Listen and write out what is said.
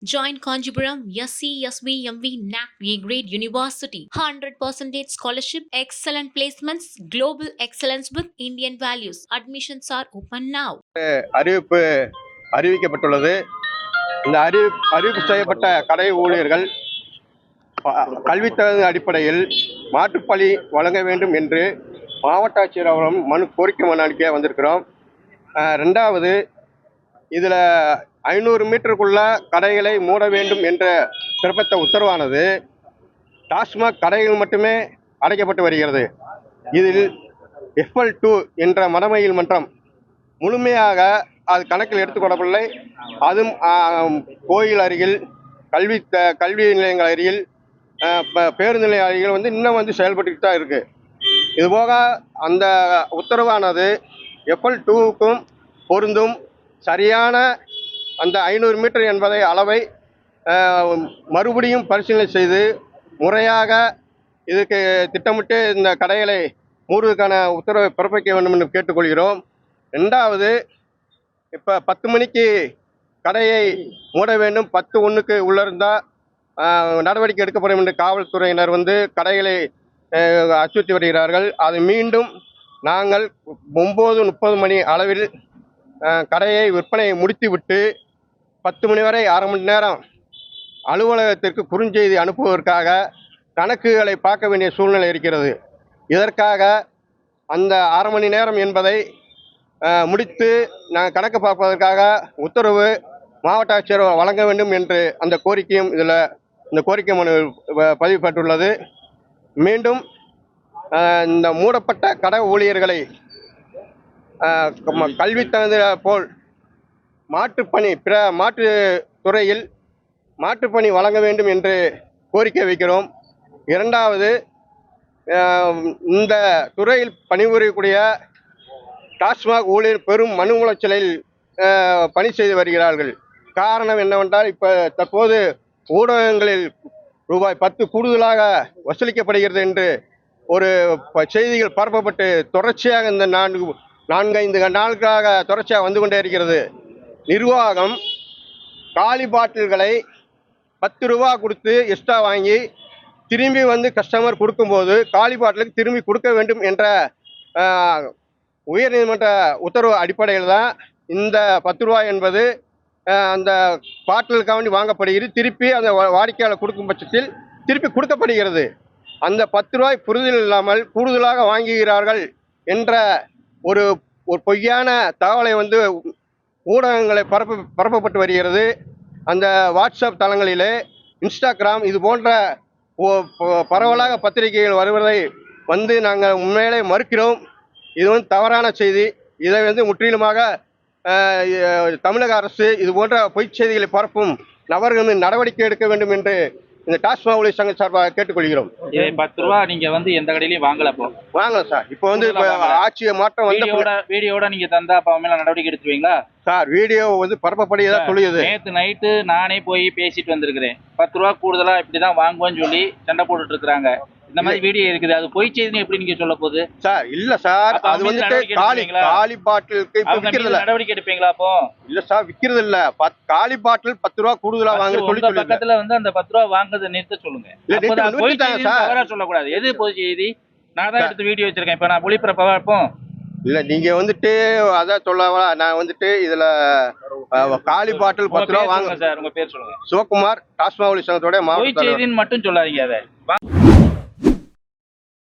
Join Kanjipuram SCSVMV NAC A-Grade University. 100% scholarship, excellent placements, global excellence with Indian values. Admissions are open now. அறிவிப்பு அறிவிக்கப்பட்டுள்ளது. இந்த அறிவிப்பு செய்யப்பட்ட கடை ஊழியர்கள் கல்வி தகுதி அடிப்படையில் மாற்றுப்பள்ளி வழங்க வேண்டும் என்று மாவட்ட ஆட்சியர் அவர்களும் கோரிக்கை மனு அளிக்க வந்திருக்கிறோம். ரெண்டாவது, இதில் 500 மீட்டருக்குள்ள கடைகளை மூட வேண்டும் என்ற பிறப்பித்த உத்தரவானது டாஸ்மாக் கடைகள் மட்டுமே அடைக்கப்பட்டு வருகிறது. இதில் FL2 என்ற மடமையில் மன்றம் முழுமையாக அது கணக்கில் எடுத்துக்கொள்ளவில்லை. அதுவும் கோயில் அருகில், கல்வி நிலையங்கள் அருகில், பேருந்து நிலைய அருகில் இன்னும் செயல்பட்டு தான் இருக்குது. இதுபோக அந்த உத்தரவானது FL2க்கும் பொருந்தும். சரியான அந்த 500 மீட்டர் என்பதை அளவை மறுபடியும் பரிசீலனை செய்து முறையாக இதுக்கு திட்டமிட்டு இந்த கடைகளை மூடுவதற்கான உத்தரவை பிறப்பிக்க வேண்டும் என்று கேட்டுக்கொள்கிறோம். ரெண்டாவது, இப்போ 10 மணிக்கு கடையை மூட வேண்டும், 10:01க்கு உள்ளே இருந்தால் நடவடிக்கை எடுக்கப்படும் என்று காவல்துறையினர் கடைகளை அச்சுறுத்தி வருகிறார்கள். அது மீண்டும் நாங்கள் 9:30 மணி அளவில் கடையை விற்பனையை முடித்துவிட்டு 10 மணி வரை அரை மணி நேரம் அலுவலகத்திற்கு குறுஞ்செய்தி அனுப்புவதற்காக கணக்குகளை பார்க்க வேண்டிய சூழ்நிலை இருக்கிறது. இதற்காக அந்த அரை மணி நேரம் என்பதை முடித்து நாங்கள் கணக்கு பார்ப்பதற்காக உத்தரவு மாவட்ட ஆட்சியர் வழங்க வேண்டும் என்று அந்த கோரிக்கையும் இந்த கோரிக்கை மனு பதிவுபட்டுள்ளது. மீண்டும் இந்த மூடப்பட்ட கடை ஊழியர்களை கல்வி தகுந்த போல் மாற்று துறையில் மாற்றுப்பணி வழங்க வேண்டும் என்று கோரிக்கை வைக்கிறோம். இரண்டாவது, இந்த துறையில் பணிபுரியக்கூடிய டாஸ்மாக் ஊழியர் பெரும் மனு உளைச்சலில் பணி செய்து வருகிறார்கள். காரணம் என்னவென்றால், இப்போ தற்போது ஊடகங்களில் ரூபாய் 10 கூடுதலாக வசூலிக்கப்படுகிறது என்று ஒரு செய்திகள் பரப்பப்பட்டு தொடர்ச்சியாக இந்த 4-5 நாட்களாக தொடர்ச்சியாக வந்து கொண்டே இருக்கிறது. நிர்வாகம் காலி பாட்டில்களை 10 ரூபா கொடுத்து எக்ஸ்ட்ரா வாங்கி திரும்பி கஸ்டமர் கொடுக்கும்போது காலி பாட்டிலுக்கு திரும்பி கொடுக்க வேண்டும் என்ற உயர்நீதிமன்ற உத்தரவு அடிப்படையில் தான் இந்த 10 ரூபா என்பது அந்த பாட்டிலுக்காக வேண்டி வாங்கப்படுகிறது. திருப்பி அந்த வாடிக்கையாளர் கொடுக்கும் பட்சத்தில் திருப்பி கொடுக்கப்படுகிறது. அந்த 10 ரூபாய் புரிதல் இல்லாமல் கூடுதலாக வாங்குகிறார்கள் என்ற ஒரு பொய்யான தகவலை ஊடகங்களை பரப்பப்பட்டு வருகிறது. அந்த வாட்ஸ்அப் தளங்களிலே, இன்ஸ்டாகிராம் இது போன்ற பரவலாக பத்திரிகைகள் வருவதை நாங்கள் உண்மையிலே மறுக்கிறோம். இது தவறான செய்தி. இதை முற்றிலுமாக தமிழக அரசு இது போன்ற பொய்ச் செய்திகளை பரப்பும் நபர்கள் நடவடிக்கை எடுக்க வேண்டும் என்று இந்த டாஸ்மாக் ஊழியர் சங்கம் சார்பாக கேட்டுக்கொள்கிறோம். 10 ரூபா நீங்க எந்த கடையிலையும் வாங்கல சார். இப்போ ஆட்சியை மாற்றம் வீடியோட நீங்க தந்தா அப்ப மேல நடவடிக்கை எடுத்துவீங்களா சார்? வீடியோ பரப்பப்படியதான் சொல்லுது. நேத்து நைட்டு நானே போய் பேசிட்டு வந்திருக்கிறேன். 10 ரூபா கூடுதலா இப்படிதான் வாங்குவேன்னு சொல்லி சண்டை போட்டுட்டு இருக்காங்க. இந்த மாதிரி வீடியோ இருக்குது. அது பொய் செய்தின்னு எப்படி நீங்க சொல்ல போகுது சார்? இல்ல சார், அது காலி பாட்டிலுக்கு நடவடிக்கை எடுப்பீங்களா? அப்போ இல்ல சார், விக்கிறது இல்ல. காலி பாட்டில் 10 ரூபா கூடுதலா வாங்க சொல்லி பக்கத்துல அந்த 10 ரூபா வாங்குறதை நிறுத்த சொல்லுங்க. சொல்லக்கூடாது. எது பொய் செய்தி? நான் தான் எடுத்து வீடியோ வச்சிருக்கேன். இப்ப நான் ஒளிபரப்பவா? இப்போ இல்ல, நீங்க அதான் சொல்லவா? நான் இதுல காலி பாட்டில் 10 ரூபா வாங்க சார். உங்க பேர் சொல்லுங்க. சிவகுமார், டாஸ்மாக் ஊழியர் சங்கத்தோட மாவட்ட செய்தின்னு மட்டும் சொல்லாதீங்க. அதை